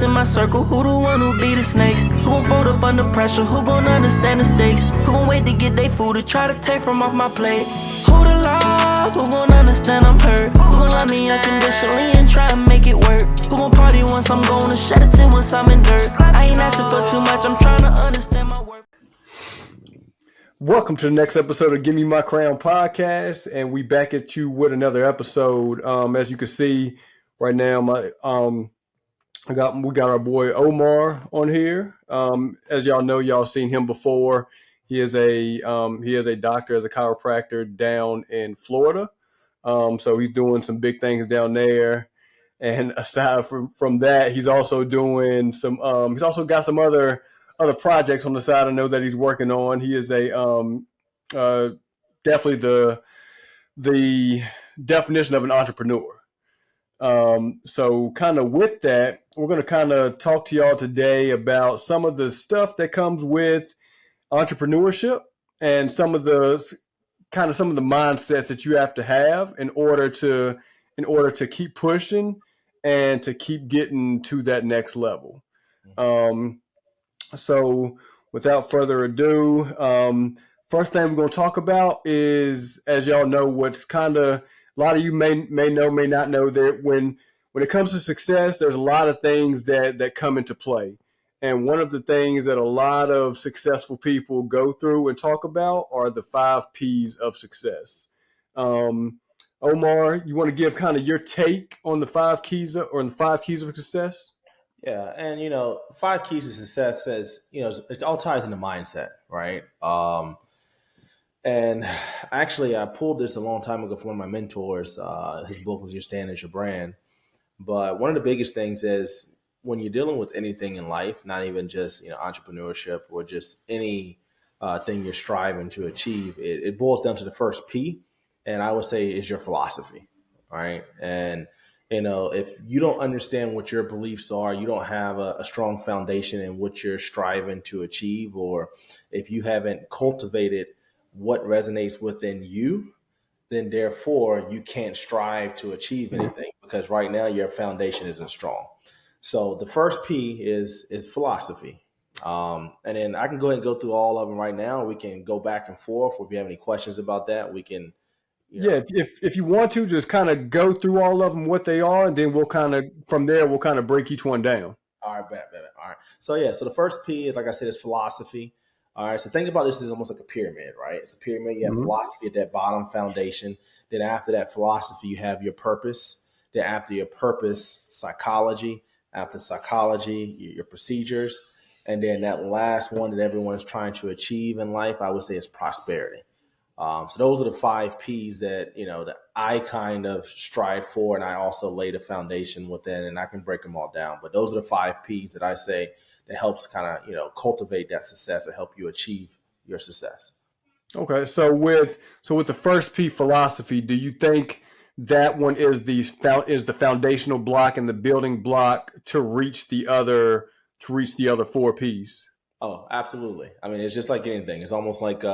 in my circle? Who the one who be the snakes? Who gon' fold up under pressure? Who gon' understand the stakes? Who gon' wait to get their food to try to take from off my plate? Who the love? Who gon' understand I'm hurt? Who gon' love me unconditionally and try to make it work? Who gon' party once I'm gone and shed a tear once I'm in dirt? I ain't asking for too much, I'm trying to understand my worth. Welcome to the next episode of Give Me My Crown podcast, and we back at you with another episode. As you can see right now, we got our boy Omar on here. As y'all know, y'all seen him before. He is a doctor, as a chiropractor down in Florida. So he's doing some big things down there. And aside from that, he's also doing some. He's also got some other projects on the side. I know that he's working on. He is definitely the definition of an entrepreneur. So kind of with that, we're going to kind of talk to y'all today about some of the stuff that comes with entrepreneurship and some of the mindsets that you have to have in order to keep pushing and to keep getting to that next level. So without further ado, first thing we're going to talk about is, as y'all know, what's kind of a lot of you may know, may not know, that when it comes to success, there's a lot of things that come into play. And one of the things that a lot of successful people go through and talk about are the 5 P's of success. Omar, you want to give kind of your take on the 5 keys of success? Yeah, and 5 keys to success says, it's all ties into mindset, right? And actually, I pulled this a long time ago from one of my mentors. His book was Your Stand Is Your Brand. But one of the biggest things is when you're dealing with anything in life, not even just entrepreneurship or just any thing you're striving to achieve, it boils down to the first P, and I would say is your philosophy, right? And if you don't understand what your beliefs are, you don't have a strong foundation in what you're striving to achieve, or if you haven't cultivated what resonates within you, then therefore you can't strive to achieve anything, because right now your foundation isn't strong. So the first P is philosophy. And then I can go ahead and go through all of them right now. We can go back and forth. If you have any questions about that, we can. Yeah, if you want to, just kind of go through all of them, what they are, and then we'll kind of break each one down. All right, bet. All right. So the first P, like I said, is philosophy. All right. So think about this as almost like a pyramid, right? It's a pyramid. You have philosophy at that bottom foundation. Then after that philosophy, you have your purpose. Then after your purpose, psychology. After psychology, your procedures. And then that last one that everyone's trying to achieve in life, I would say, is prosperity. So those are the 5 P's that I kind of strive for, and I also lay the foundation within, and I can break them all down. But those are the 5 P's that I say that helps kind of cultivate that success or help you achieve your success. Okay, so with the first P, philosophy, do you think that one is the foundational block and the building block to reach the other 4 P's? Oh, absolutely. I mean, it's just like anything. It's almost like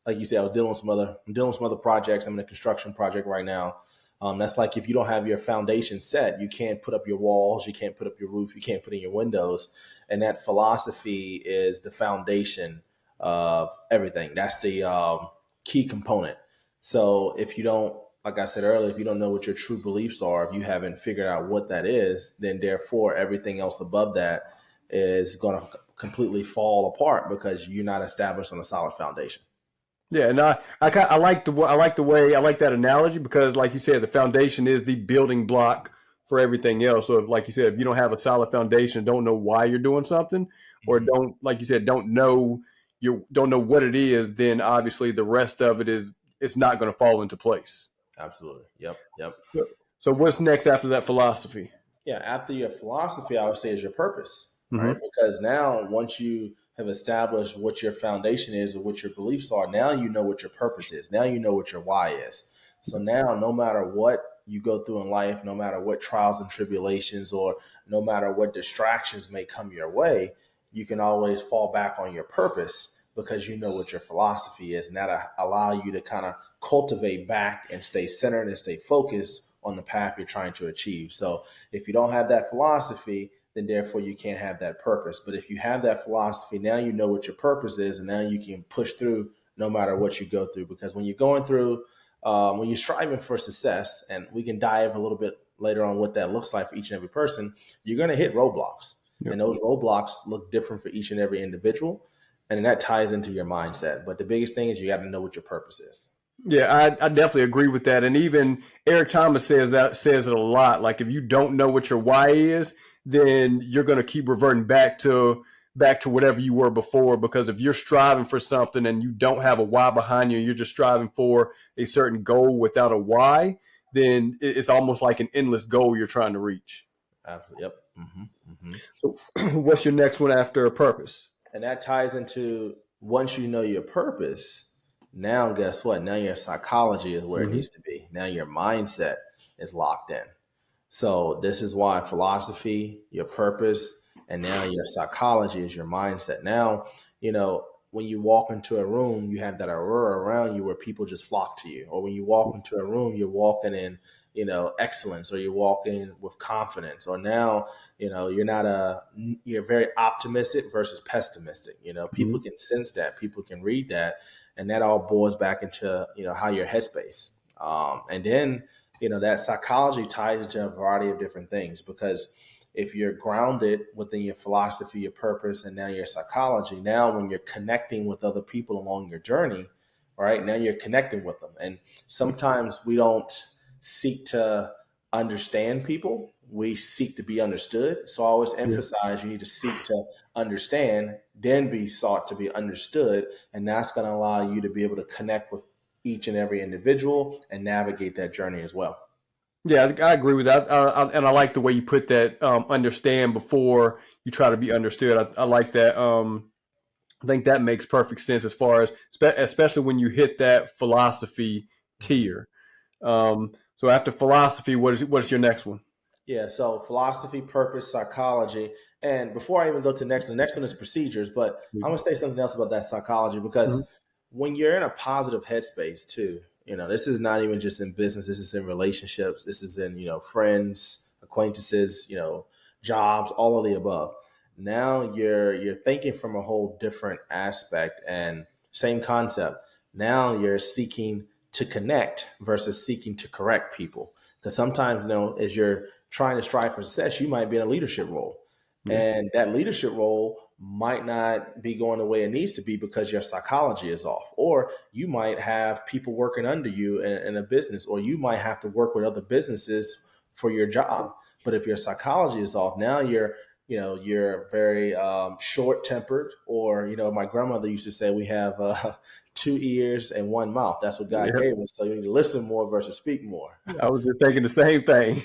like you said, I'm dealing with some other projects. I'm in a construction project right now. That's like, if you don't have your foundation set, you can't put up your walls, you can't put up your roof, you can't put in your windows. And that philosophy is the foundation of everything. That's the key component. So if you don't, like I said earlier, if you don't know what your true beliefs are, if you haven't figured out what that is, then therefore everything else above that is going to completely fall apart because you're not established on a solid foundation. Yeah, and I like that analogy, because, like you said, the foundation is the building block for everything else. So, like you said, if you don't have a solid foundation, don't know why you're doing something, or don't know what it is, then obviously the rest of it's not going to fall into place. Absolutely. Yep. So what's next after that philosophy? Yeah, after your philosophy, I would say, is your purpose, right? Because now, once you have established what your foundation is or what your beliefs are, now you know what your purpose is. Now you know what your why is. So now, no matter what you go through in life, no matter what trials and tribulations, or no matter what distractions may come your way, you can always fall back on your purpose, because you know what your philosophy is, and that allow you to kind of cultivate back and stay centered and stay focused on the path you're trying to achieve. So if you don't have that philosophy, then therefore you can't have that purpose. But if you have that philosophy, now you know what your purpose is, and now you can push through no matter what you go through. Because when you're going through, when you're striving for success, and we can dive a little bit later on what that looks like for each and every person, you're going to hit roadblocks. Yep. And those roadblocks look different for each and every individual. And then that ties into your mindset. But the biggest thing is you got to know what your purpose is. Yeah, I definitely agree with that. And even Eric Thomas says it a lot. Like if you don't know what your why is, then you're going to keep reverting back to whatever you were before. Because if you're striving for something and you don't have a why behind you, you're just striving for a certain goal without a why, then it's almost like an endless goal you're trying to reach. Absolutely. Yep. Mm-hmm. So what's your next one after purpose? And that ties into once you know your purpose, now guess what? Now your psychology is where it needs to be. Now your mindset is locked in. So this is why philosophy, your purpose, and now your psychology is your mindset. Now, when you walk into a room, you have that aurora around you where people just flock to you. Or when you walk into a room, you're walking in, excellence, or you're walking with confidence. Or now, you're very optimistic versus pessimistic. People can sense that, people can read that, and that all boils back into, how your headspace. And then, that psychology ties into a variety of different things, because if you're grounded within your philosophy, your purpose, and now your psychology, now when you're connecting with other people along your journey, right, now you're connecting with them. And sometimes we don't seek to understand people. We seek to be understood. So I always emphasize you need to seek to understand, then be sought to be understood. And that's going to allow you to be able to connect with each and every individual and navigate that journey as well. Yeah, I agree with that. And I like the way you put that, understand before you try to be understood. I like that. I think that makes perfect sense as far as, especially when you hit that philosophy tier. So after philosophy, what is your next one? Yeah, so philosophy, purpose, psychology. And before I even go to the next one is procedures, but I'm going to say something else about that psychology, because when you're in a positive headspace too, this is not even just in business, this is in relationships, this is in, friends, acquaintances, jobs, all of the above. Now you're thinking from a whole different aspect, and same concept. Now you're seeking to connect versus seeking to correct people. Because sometimes, as you're trying to strive for success, you might be in a leadership role. And that leadership role might not be going the way it needs to be because your psychology is off. Or you might have people working under you in a business, or you might have to work with other businesses for your job. But if your psychology is off, now you're very short-tempered, or, my grandmother used to say we have 2 ears and 1 mouth. That's what God gave us. So you need to listen more versus speak more. I was just thinking the same thing.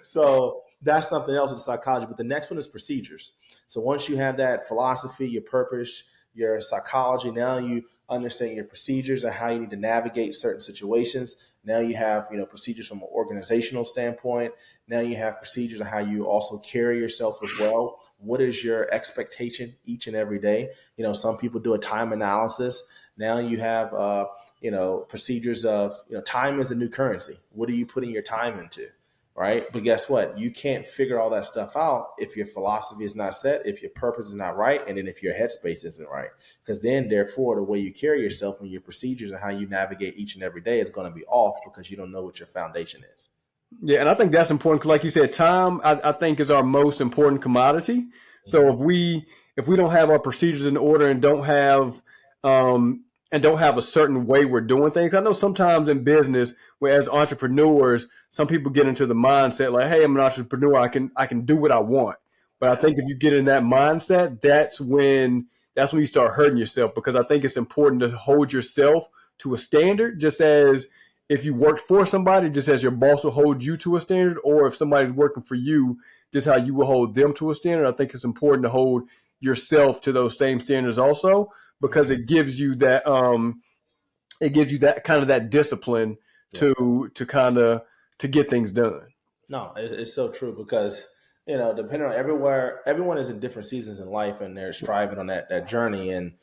So that's something else in psychology. But the next one is procedures. So once you have that philosophy, your purpose, your psychology, now you understand your procedures and how you need to navigate certain situations. Now you have, procedures from an organizational standpoint. Now you have procedures on how you also carry yourself as well. What is your expectation each and every day? Some people do a time analysis. Now you have, procedures of, time is a new currency. What are you putting your time into? Right. But guess what? You can't figure all that stuff out if your philosophy is not set, if your purpose is not right, and then if your headspace isn't right. Because then, therefore, the way you carry yourself and your procedures and how you navigate each and every day is going to be off, because you don't know what your foundation is. Yeah, and I think that's important because, like you said, time I think is our most important commodity. So if we don't have our procedures in order and don't have a certain way we're doing things, I know sometimes in business, where as entrepreneurs, some people get into the mindset like, "Hey, I'm an entrepreneur. I can do what I want." But I think if you get in that mindset, that's when you start hurting yourself, because I think it's important to hold yourself to a standard, just as if you work for somebody, just as your boss will hold you to a standard, or if somebody's working for you, just how you will hold them to a standard. I think it's important to hold yourself to those same standards also, because it gives you that kind of that discipline to get things done. No, it's so true, because, depending on everyone is in different seasons in life, and they're striving on that journey. And,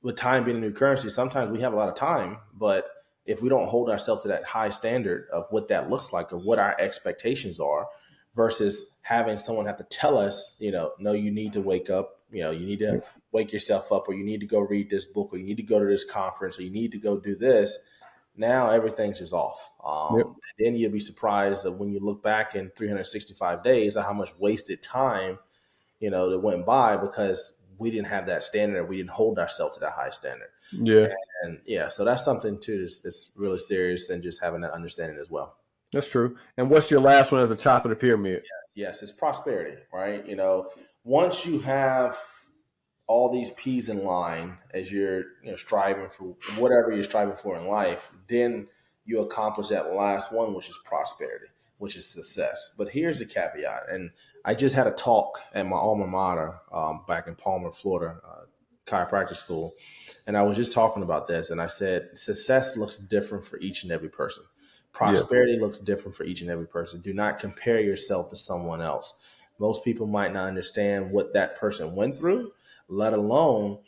with time being a new currency, sometimes we have a lot of time, but if we don't hold ourselves to that high standard of what that looks like or what our expectations are, versus having someone have to tell us, no, you need to wake up, you need to wake yourself up, or you need to go read this book, or you need to go to this conference, or you need to go do this. Now everything's just off. Yep. And then you'll be surprised that when you look back in 365 days at how much wasted time, that went by because we didn't have that standard. We didn't hold ourselves to that high standard. Yeah. And yeah, so that's something too that's really serious, and just having that understanding as well. That's true. And what's your last one at the top of the pyramid? Yes, it's prosperity, right? Once you have all these P's in line as you're striving for whatever you're striving for in life, then you accomplish that last one, which is prosperity, which is success. But here's the caveat, and I just had a talk at my alma mater back in Palmer, Florida, chiropractic school, and I was just talking about this, and I said success looks different for each and every person. Prosperity looks different for each and every person. Do not compare yourself to someone else. Most people might not understand what that person went through, let alone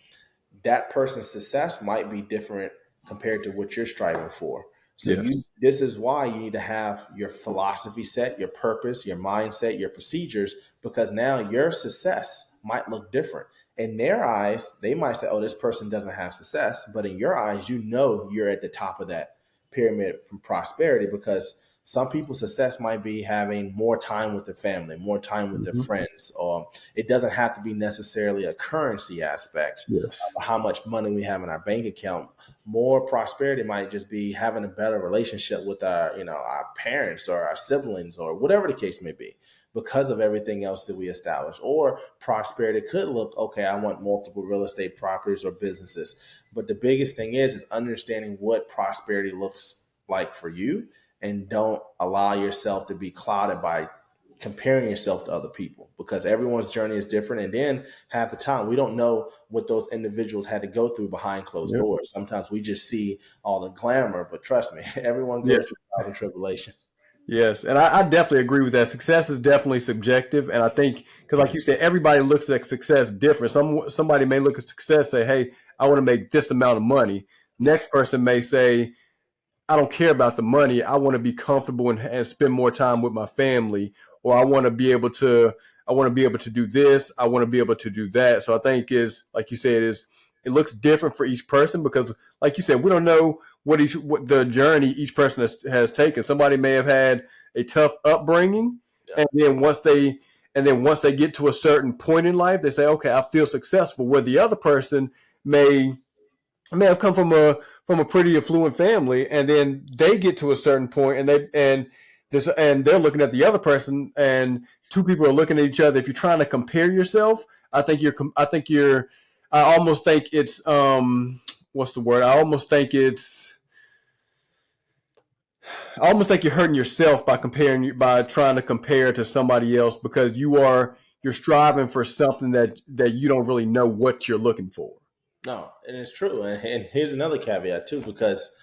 that person's success might be different compared to what you're striving for. So this is why you need to have your philosophy set, your purpose, your mindset, your procedures, because now your success might look different. In their eyes, they might say, oh, this person doesn't have success. But in your eyes, you're at the top of that pyramid from prosperity, because some people's success might be having more time with their family, more time with their friends, or it doesn't have to be necessarily a currency aspect of how much money we have in our bank account. More prosperity might just be having a better relationship with our parents or our siblings or whatever the case may be, because of everything else that we establish. Or prosperity could look, okay, I want multiple real estate properties or businesses. But the biggest thing is understanding what prosperity looks like for you, and don't allow yourself to be clouded by comparing yourself to other people, because everyone's journey is different. And then half the time we don't know what those individuals had to go through behind closed doors. Sometimes we just see all the glamour, but trust me, everyone goes through trials and tribulation. Yes, and I definitely agree with that. Success is definitely subjective, and I think because, like you said, everybody looks at success different. Somebody may look at success, say, "Hey, I want to make this amount of money." Next person may say, "I don't care about the money. I want to be comfortable and spend more time with my family, or I want to be able to. I want to be able to do this. I want to be able to do that." So I think is like you said, it looks different for each person because, like you said, we don't know what the journey each person has taken. Somebody may have had a tough upbringing, and then once they get to a certain point in life, they say, "Okay, I feel successful." Where the other person may have come from a pretty affluent family, and then they get to a certain point, and they're looking at the other person, and two people are looking at each other. If you're trying to compare yourself, I almost think it's what's the word? I almost think you're hurting yourself by trying to compare to somebody else, because you're striving for something that you don't really know what you're looking for. No, and it's true. And here's another caveat too, because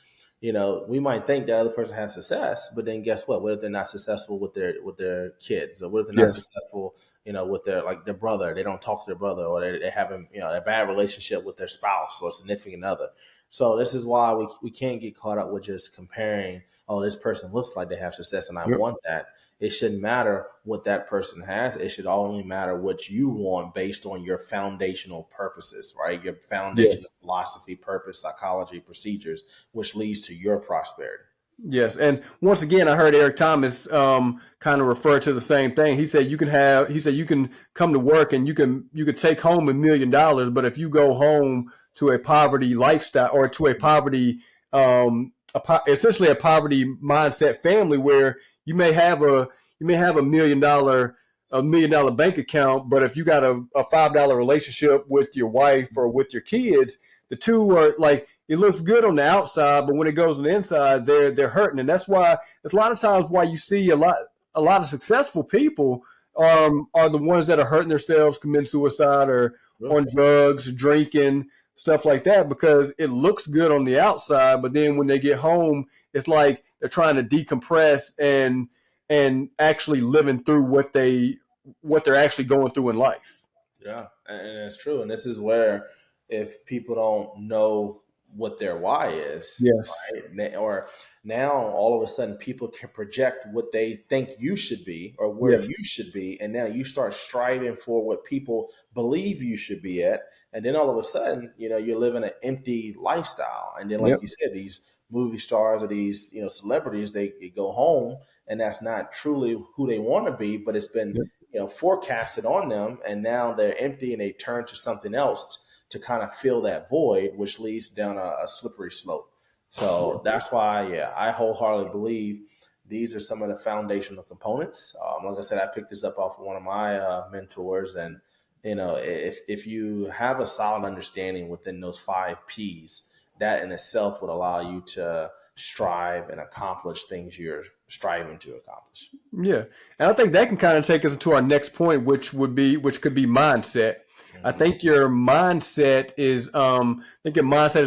we might think that other person has success, but then guess what? What if they're not successful with their kids, or what if they're not successful, with their brother? They don't talk to their brother, or they have a bad relationship with their spouse or significant other. So this is why we can't get caught up with just comparing. Oh, this person looks like they have success, and I want that. It shouldn't matter what that person has. It should only matter what you want based on your foundational purposes, right? Your foundational philosophy, purpose, psychology, procedures, which leads to your prosperity. Yes, and once again, I heard Eric Thomas kind of refer to the same thing. He said you can come to work and you could take home $1 million, but if you go home to a poverty lifestyle, or to a poverty essentially a poverty mindset family, where you may have $1 million bank account, but if you got a $5 relationship with your wife or with your kids, the two are like, it looks good on the outside, but when it goes on the inside, they're hurting. And that's why it's a lot of times why you see a lot of successful people are the ones that are hurting themselves, committing suicide, or on drugs, drinking, stuff like that, because it looks good on the outside, but then when they get home, it's like they're trying to decompress and actually living through what they're actually going through in life. Yeah, and it's true. And this is where, if people don't know what their why is, Yes. right? Or now all of a sudden people can project what they think you should be or where Yes. you should be, and now you start striving for what people believe you should be at, and then all of a sudden, you're living an empty lifestyle, and then Yep. like you said, these movie stars or these celebrities, they go home, and that's not truly who they want to be, but it's been Yep. forecasted on them, and now they're empty and they turn to something else to kind of fill that void, which leads down a slippery slope. So that's why, yeah, I wholeheartedly believe these are some of the foundational components. Like I said, I picked this up off of one of my mentors, and if you have a solid understanding within those 5 P's, that in itself would allow you to strive and accomplish things you're striving to accomplish. Yeah. And I think that can kind of take us into our next point, which could be mindset. I Mm-hmm. think your mindset is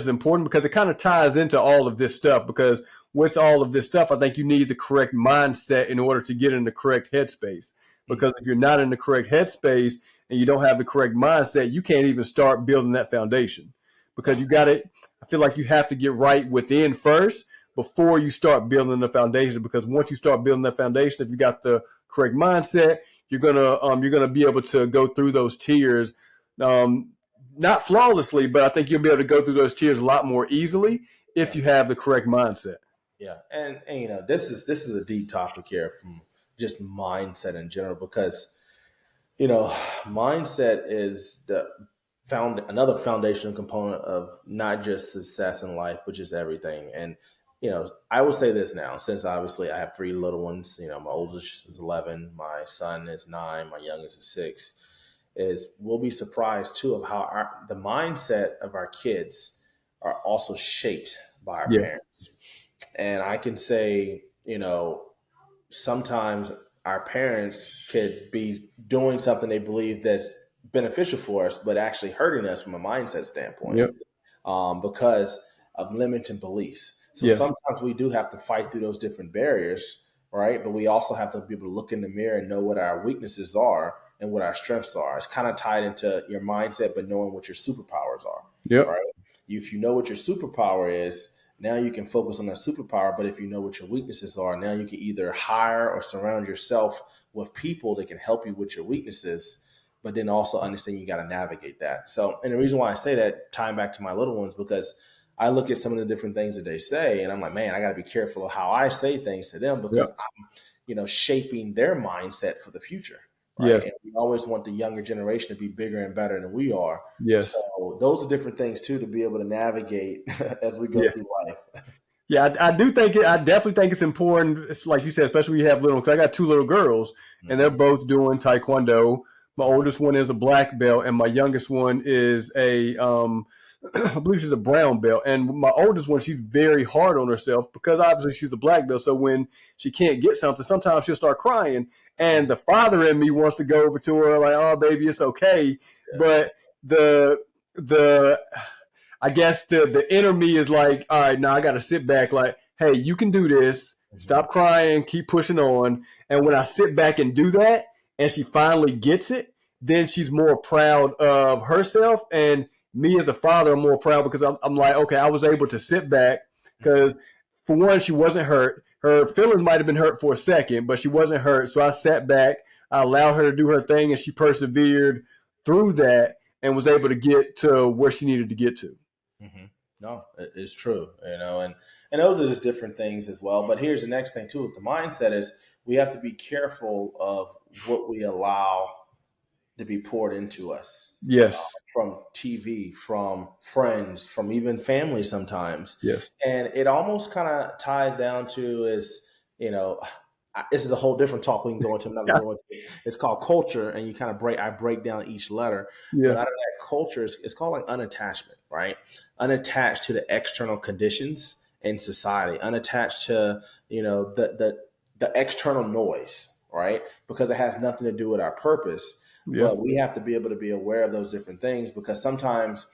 important because it kind of ties into all of this stuff, because with all of this stuff, I think you need the correct mindset in order to get in the correct headspace. Because if you're not in the correct headspace and you don't have the correct mindset, you can't even start building that foundation, because No. you got it. I feel like you have to get right within first before you start building the foundation. Because once you start building that foundation, if you got the correct mindset, you're gonna be able to go through those tiers, um, not flawlessly, but I think you'll be able to go through those tiers a lot more easily if Yeah. you have the correct mindset. Yeah, and this is a deep topic here from just mindset in general, because mindset is the found another foundational component of not just success in life, but just everything. And I will say this now, since obviously I have 3 little ones. My oldest is 11, my son is 9, my youngest is 6. Is we'll be surprised too of how the mindset of our kids are also shaped by our Yeah. parents. And I can say, sometimes our parents could be doing something they believe that's beneficial for us, but actually hurting us from a mindset standpoint, Yep. because of limiting beliefs. So Yes. sometimes we do have to fight through those different barriers, right? But we also have to be able to look in the mirror and know what our weaknesses are and what our strengths are. It's kind of tied into your mindset, but knowing what your superpowers are, Yep. right? If you know what your superpower is, now you can focus on that superpower. But if you know what your weaknesses are, now you can either hire or surround yourself with people that can help you with your weaknesses, but then also understand you got to navigate that. So, and the reason why I say that, tying back to my little ones, because I look at some of the different things that they say, and I'm like, man, I got to be careful of how I say things to them, because Yep. I'm, shaping their mindset for the future, right? Yes. And we always want the younger generation to be bigger and better than we are. Yes. So those are different things too to be able to navigate as we go Yeah. through life. Yeah, I do think I definitely think it's important. It's like you said, especially when you have little. Because I got 2 little girls, and they're Mhm. both doing taekwondo. My oldest one is a black belt, and my youngest one is I believe she's a brown belt. And my oldest one, she's very hard on herself because obviously she's a black belt. So when she can't get something, sometimes she'll start crying. And the father in me wants to go over to her like, "Oh, baby, it's okay," Yeah. but the I guess the inner me is like, all right, now I got to sit back. Like, hey, you can do this. Mhm. Stop crying. Keep pushing on. And when I sit back and do that, and she finally gets it, then she's more proud of herself. And me as a father, I'm more proud because I'm like, okay, I was able to sit back Mhm. because for one, she wasn't hurt. Her feelings might have been hurt for a second, but she wasn't hurt. So I sat back. I allowed her to do her thing, and she persevered through that and was able to get to where she needed to get to. Mhm. No, it's true, and those are just different things as well. But here's the next thing too: with the mindset is we have to be careful of what we allow to be poured into us, Yes. from TV, from friends, from even family sometimes. Yes. And it almost kind of ties down to is, you know, this is a whole different talk we can go into. I'm not going to Yeah. go into it. It's called culture, and you kind of I break down each letter. But Yeah. out of that culture, it's called like unattachment, right? Unattached to the external conditions in society, unattached to, the external noise, right? Because it has nothing to do with our purpose. Yeah. But we have to be able to be aware of those different things, because sometimes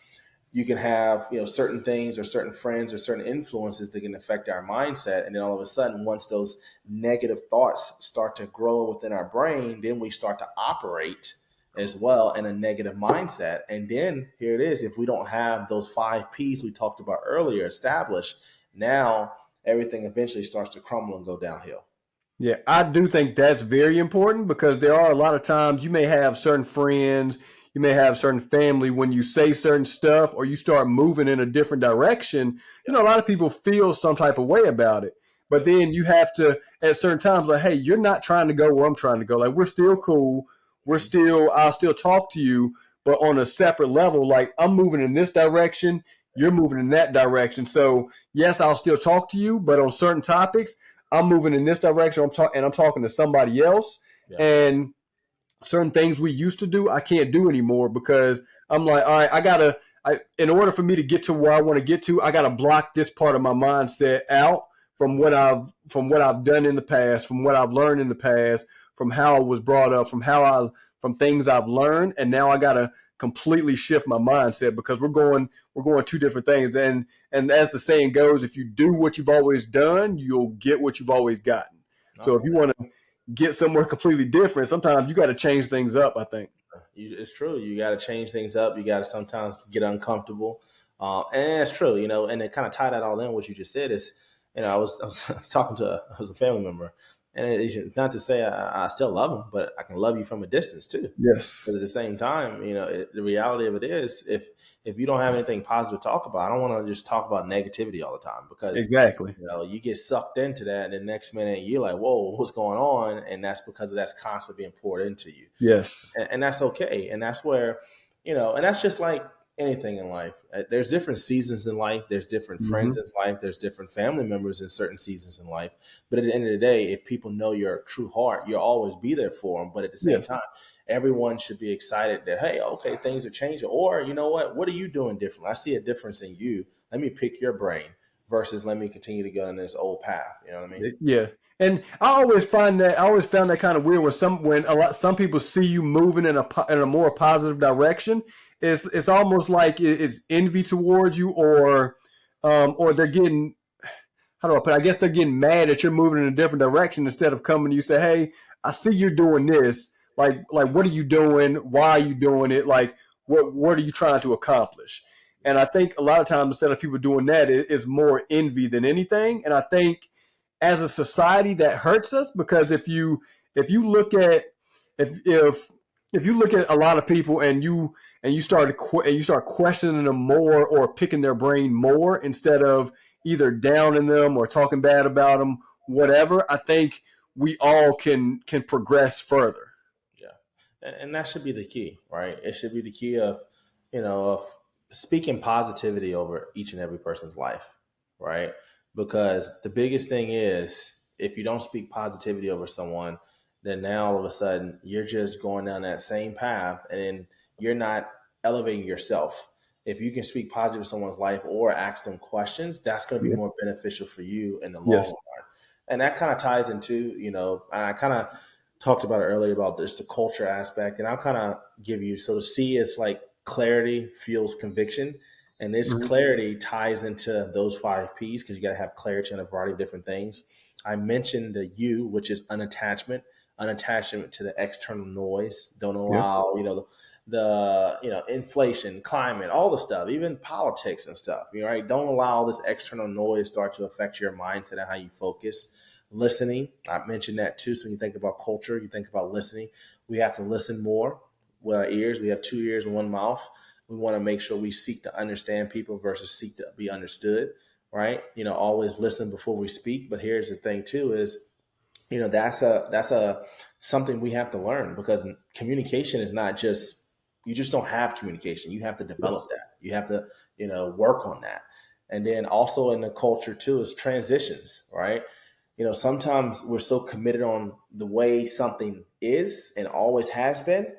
you can have certain things or certain friends or certain influences that can affect our mindset, and then all of a sudden, once those negative thoughts start to grow within our brain, then we start to operate as well and a negative mindset. And then here it is, if we don't have those 5 P's we talked about earlier established, now everything eventually starts to crumble and go downhill. Yeah, I do think that's very important because there are a lot of times you may have certain friends, you may have certain family when you say certain stuff or you start moving in a different direction, Yep. a lot of people feel some type of way about it. But Yep. then you have to, at certain times, like, hey, you're not trying to go where I'm trying to go. Like, we're still cool. I'll still talk to you, but on a separate level, like, I'm moving in this direction, you're moving in that direction. So, yes, I'll still talk to you, but on certain topics, I'm moving in this direction. I'm talking to somebody else, Yeah. and certain things we used to do, I can't do anymore because I'm like, all right, in order for me to get to where I want to get to, I gotta block this part of my mindset out from what I've done in the past, from what I've learned in the past, from how I was brought up, from things I've learned, and now I gotta completely shift my mindset because we're going two different things. And as the saying goes, if you do what you've always done, you'll get what you've always gotten. So if you want to get somewhere completely different, sometimes you got to change things up, I think. It's true. You got to change things up. You got to sometimes get uncomfortable. And it's true, and to kind of tie that all in, what you just said is, I was talking to a family member, and it's not to say I still love him, but I can love you from a distance too. Yes. But at the same time, the reality of it is, if you don't have anything positive to talk about, I don't want to just talk about negativity all the time because Exactly. you get sucked into that, and the next minute you're like, "Whoa, what's going on?" And that's because that's constantly being poured into you. Yes. And that's okay. And that's where, and that's just like anything in life. There's different seasons in life. There's different friends in life. There's different family members in certain seasons in life. But at the end of the day, if people know your true heart, you'll always be there for them. But at the same time, everyone should be excited that, hey, okay, things are changing. Or, you know what are you doing different? I see a difference in you. Let me pick your brain versus let me continue to go in this old path. You know what I mean? Yeah. And I always found that kind of weird when some people see you moving in a more positive direction. It's almost like it's envy towards you, or they're getting, how do I put it? I guess they're getting mad that you're moving in a different direction instead of coming to you say, hey, I see you're doing this. Like what are you doing? Why are you doing it? Like what are you trying to accomplish? And I think a lot of times instead of people doing that, it is more envy than anything. And I think as a society that hurts us because if you look at if you look at a lot of people and you start questioning them more or picking their brain more instead of either downing them or talking bad about them, whatever, I think we all can progress further. Yeah. And that should be the key, right? It should be the key of speaking positivity over each and every person's life, right? Because the biggest thing is if you don't speak positivity over someone, then now all of a sudden you're just going down that same path and then you're not elevating yourself. If you can speak positive to someone's life or ask them questions, that's going to be more beneficial for you in the long Yes. run. And that kind of ties into, and I kind of talked about it earlier about this, the culture aspect. And I'll kind of give you, so the C is like clarity fuels conviction. And this clarity ties into those 5 P's because you got to have clarity on a variety of different things. I mentioned the U, which is unattachment to the external noise. Don't allow, the inflation, climate, all the stuff, even politics and stuff. Right? Don't allow this external noise start to affect your mindset and how you focus. Listening, I mentioned that too. So when you think about culture, you think about listening. We have to listen more with our ears. We have 2 ears and 1 mouth. We want to make sure we seek to understand people versus seek to be understood, right? Always listen before we speak. But here's the thing too is, that's a something we have to learn because communication is not just, you just don't have communication. You have to develop that. You have to, work on that. And then also in the culture too is transitions, right? Sometimes we're so committed on the way something is and always has been,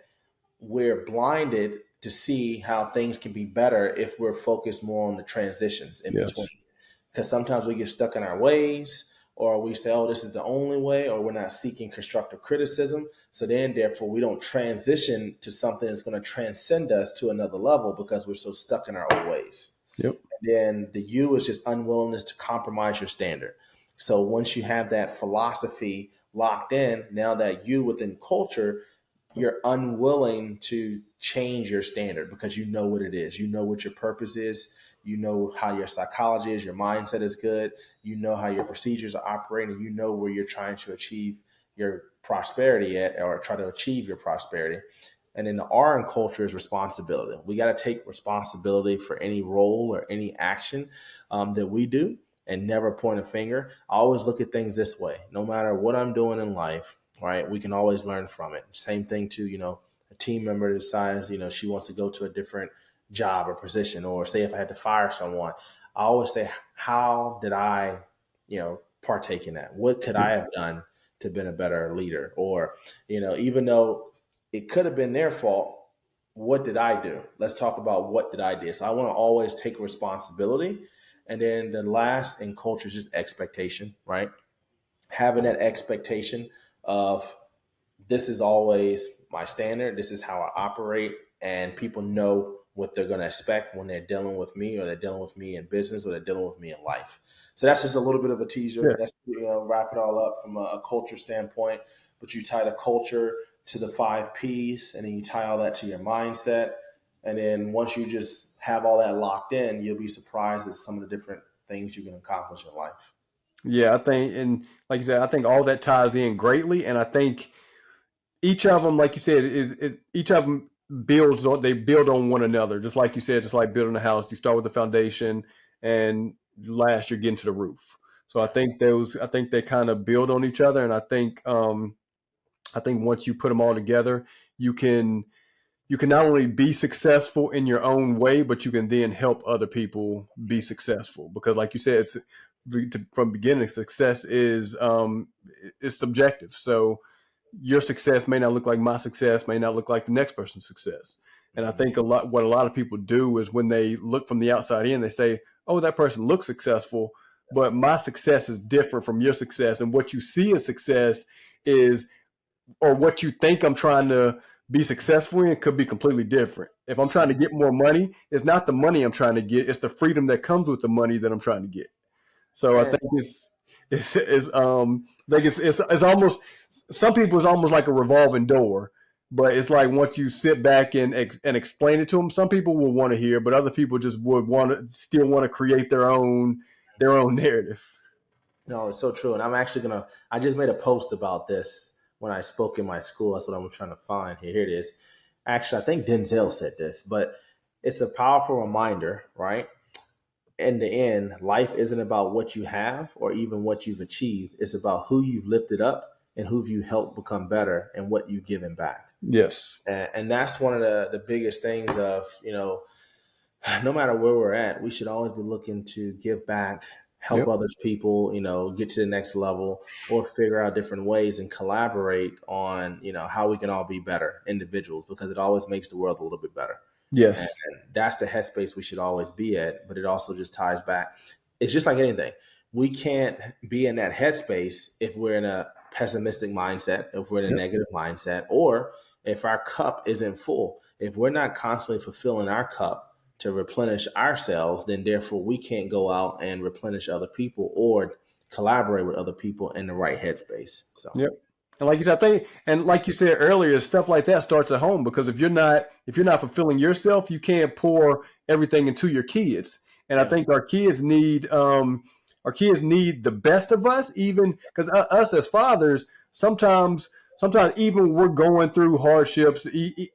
we're blinded to see how things can be better if we're focused more on the transitions in between. Because sometimes we get stuck in our ways, or we say, oh, this is the only way, or we're not seeking constructive criticism. So then, therefore, we don't transition to something that's going to transcend us to another level because we're so stuck in our old ways. Yep. And then the U is just unwillingness to compromise your standard. So once you have that philosophy locked in, now that you within culture, you're unwilling to change your standard because you know what it is. You know what your purpose is. You know how your psychology is. Your mindset is good. You know how your procedures are operating. You know where you're trying to achieve your prosperity at, or try to achieve your prosperity. And then the R in culture is responsibility. We got to take responsibility for any role or any action that we do, and never point a finger. I always look at things this way: no matter what I'm doing in life, right, we can always learn from it. Same thing to, a team member decides, she wants to go to a different job or position, or say if I had to fire someone, I always say, how did I, partake in that? What could I have done to have been a better leader? Or, even though it could have been their fault, what did I do? Let's talk about what did I do. So I want to always take responsibility. And then the last in culture is just expectation, right? Having that expectation of, this is always my standard. This is how I operate. And people know what they're going to expect when they're dealing with me, or they're dealing with me in business, or they're dealing with me in life. So that's just a little bit of a teaser. Yeah. That's, wrap it all up from a culture standpoint. But you tie the culture to the 5 Ps, and then you tie all that to your mindset. And then once you just have all that locked in, you'll be surprised at some of the different things you can accomplish in life. Yeah, I think, and like you said, I think all that ties in greatly, and I think each of them, like you said, each of them they build on one another. Just like you said, just like building a house, you start with the foundation, and last you're getting to the roof. So I think they kind of build on each other, and I think once you put them all together, you can you can not only be successful in your own way, but you can then help other people be successful. Because, like you said, from beginning, success is subjective. So your success may not look like my success, may not look like the next person's success. And I think what a lot of people do is when they look from the outside in, they say, "Oh, that person looks successful, but my success is different from your success." And what you see as success is, or what you think I'm trying to be successful in, could be completely different. If I'm trying to get more money, it's not the money I'm trying to get; it's the freedom that comes with the money that I'm trying to get. So I And think it's almost, some people it's almost like a revolving door, but it's like once you sit back and explain it to them, some people will want to hear, but other people just would still want to create their own narrative. no, it's so true. And I just made a post about this when I spoke in my school. That's what I'm trying to find here. Here it is. Actually, I think Denzel said this, but it's a powerful reminder, right? In the end, life isn't about what you have or even what you've achieved. It's about who you've lifted up and who you helped become better and what you've given back. Yes. And that's one of the biggest things of, no matter where we're at, we should always be looking to give back, help Yep. others people, get to the next level, or figure out different ways and collaborate on, how we can all be better individuals, because it always makes the world a little bit better. And Yes. that's the headspace we should always be at. But it also just ties back. It's just like anything. We can't be in that headspace if we're in a pessimistic mindset, if we're in a Yep. negative mindset, or if our cup isn't full. If we're not constantly fulfilling our cup to replenish ourselves, then therefore we can't go out and replenish other people or collaborate with other people in the right headspace. So Yep. And like you said, I think, and like you said earlier, stuff like that starts at home, because if you're not fulfilling yourself, you can't pour everything into your kids. And I yeah, think our kids need the best of us, even because us as fathers, sometimes even when we're going through hardships,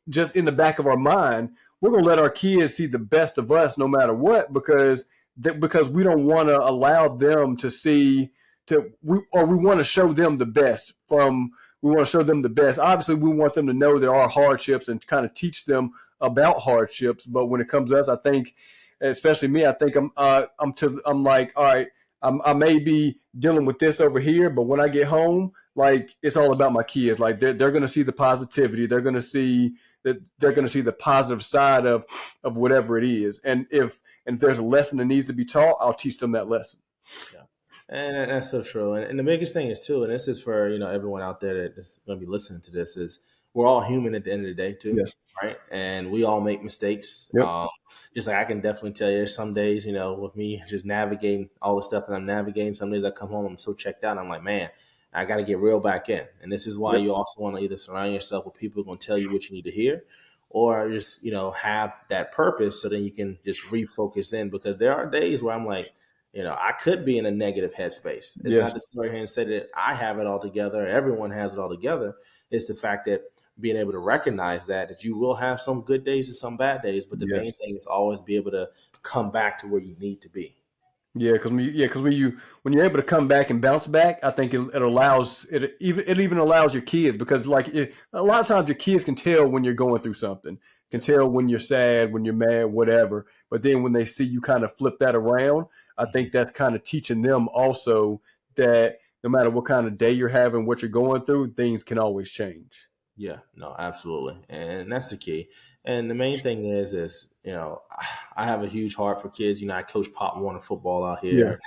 just in the back of our mind, we're gonna let our kids see the best of us no matter what, because we don't want to allow them to see we want to show them the best from we want to show them the best. Obviously, we want them to know there are hardships and kind of teach them about hardships. But when it comes to us, I think, especially me, I think I'm like, all right, I may be dealing with this over here, but when I get home, like, it's all about my kids. Like, they're going to see the positivity. They're going to see the positive side of whatever it is. And if there's a lesson that needs to be taught, I'll teach them that lesson. yeah. And that's so true. And the biggest thing is too, and this is for everyone out there that is going to be listening to this, is we're all human at the end of the day too, Yes. right? And we all make mistakes. Yep. Just like I can definitely tell you, there's some days, with me just navigating all the stuff that I'm navigating. Some days I come home, I'm so checked out. I'm like, man, I got to get real back in. And this is why Yep. you also want to either surround yourself with people who are going to tell you what you need to hear, or just, have that purpose so then you can just refocus in. Because there are days where I'm like, I could be in a negative headspace. It's not Yes. to sit here and say that I have it all together, everyone has it all together. It's the fact that being able to recognize that you will have some good days and some bad days, but the main Yes. thing is always be able to come back to where you need to be. Yeah, because when you're able to come back and bounce back, I think it allows it even allows your kids, because a lot of times your kids can tell when you're going through something, can tell when you're sad, when you're mad, whatever. But then when they see you kind of flip that around, I think that's kind of teaching them also that no matter what kind of day you're having, what you're going through, things can always change. Yeah, no, absolutely. And that's the key. And the main thing is, I have a huge heart for kids. I coach Pop Warner football out Yeah. here.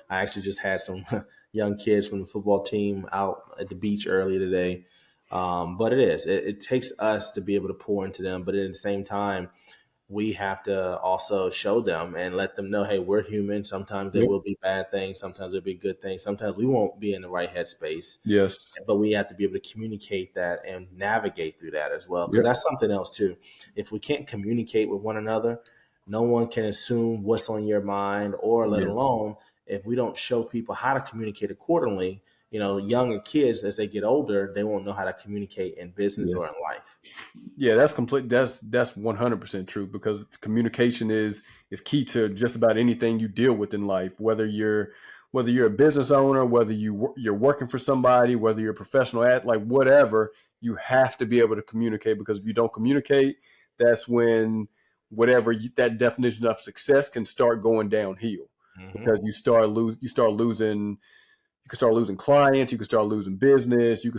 I actually just had some young kids from the football team out at the beach earlier today. But it takes us to be able to pour into them. But at the same time, we have to also show them and let them know, hey, we're human. Sometimes there Yep. will be bad things. Sometimes there'll be good things. Sometimes we won't be in the right headspace, Yes. but we have to be able to communicate that and navigate through that as well. Because Yep. that's something else too. If we can't communicate with one another, no one can assume what's on your mind, or let Yeah. alone if we don't show people how to communicate accordingly, younger kids, as they get older, they won't know how to communicate in business Yeah. or in life. Yeah, that's complete. That's 100% true, because communication is key to just about anything you deal with in life. Whether you're a business owner, whether you're working for somebody, whether you're a professional like whatever, you have to be able to communicate, because if you don't communicate, that's when that definition of success can start going downhill, Mm-hmm. because you can start losing clients, you can start losing business, you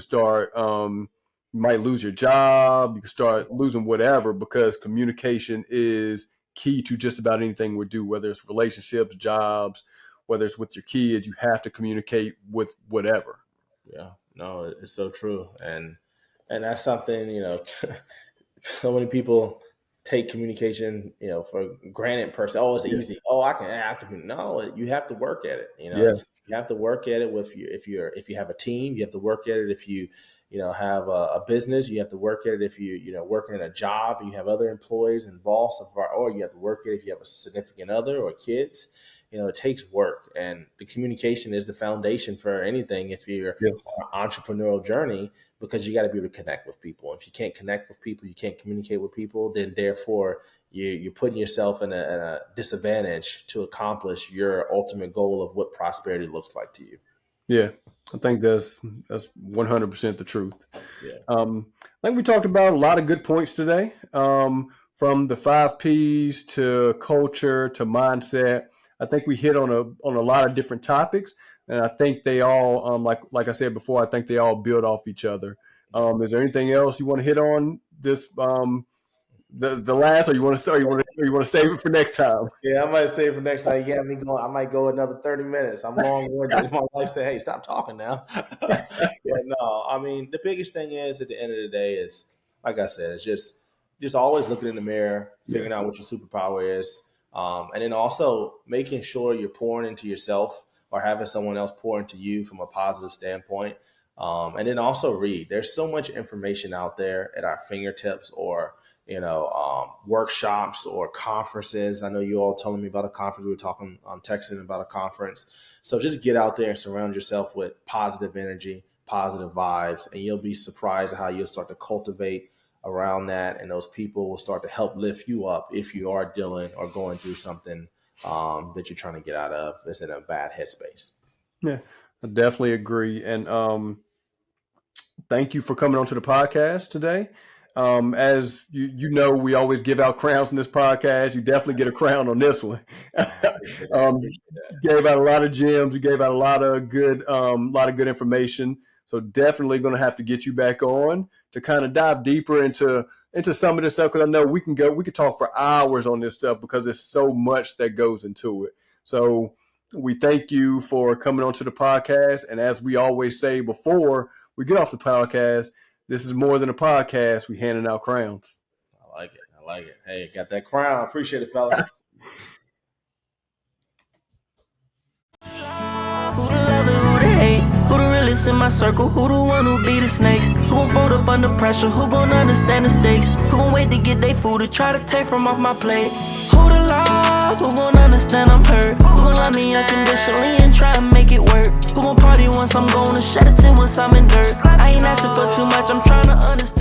might lose your job, you can start losing whatever, because communication is key to just about anything we do, whether it's relationships, jobs, whether it's with your kids. You have to communicate with whatever. Yeah, no, it's so true, and that's something, so many people take communication, for granted. Person, oh, it's Yeah. easy. Oh, I can. No, you have to work at it. Yes. You have to work at it with you. If you have a team, you have to work at it. If you have a business, you have to work at it. If working in a job, you have other employees and boss, or you have to work at it if you have a significant other or kids. It takes work, and the communication is the foundation for anything. If you're Yes. on an entrepreneurial journey, because you got to be able to connect with people. If you can't connect with people, you can't communicate with people, then therefore you're putting yourself in a disadvantage to accomplish your ultimate goal of what prosperity looks like to you. Yeah. I think that's 100% the truth. Yeah. I think we talked about a lot of good points today, from the 5 Ps to culture to mindset. I think we hit on a lot of different topics, and I think they all, like I said before, I think they all build off each other. Is there anything else you want to hit on this, the last, or you want to start? You want to save it for next time? Yeah, I might say for next time, yeah, me going. I might go another 30 minutes. I'm long winded. My wife said, "Hey, stop talking now." But no, I mean, the biggest thing is at the end of the day is, like I said, it's just always looking in the mirror, Yeah. figuring out what your superpower is, and then also making sure you're pouring into yourself or having someone else pour into you from a positive standpoint. And then also read. There's so much information out there at our fingertips, or workshops or conferences. I know you all telling me about a conference. We were talking on texting about a conference. So just get out there and surround yourself with positive energy, positive vibes, and you'll be surprised at how you'll start to cultivate around that. And those people will start to help lift you up if you are dealing or going through something that you're trying to get out of that's in a bad headspace. Yeah, I definitely agree. And thank you for coming onto the podcast today. As we always give out crowns in this podcast. You definitely get a crown on this one. Appreciate that. um, Appreciate that. you gave out a lot of gems. You gave out a lot of good information. So definitely going to have to get you back on to kind of dive deeper into some of this stuff, because I know we could talk for hours on this stuff, because there's so much that goes into it. So we thank you for coming onto the podcast. And as we always say before we get off the podcast, this is more than a podcast. We handing out crowns. I like it. I like it. Hey, got that crown. Appreciate it, fellas. Who the love it, who the hate, who the realest closest in my circle? Who the one who be the snakes? Who gon' fold up under pressure? Who gon' understand the stakes? Who gon' wait to get they food to try to take from off my plate? Who to love? Who gon' understand I'm hurt? Who gon' love me unconditionally and try and make it work? Who gon' party once I'm gone and shed a tear once I'm in dirt? I ain't asking for too much, I'm trying to understand.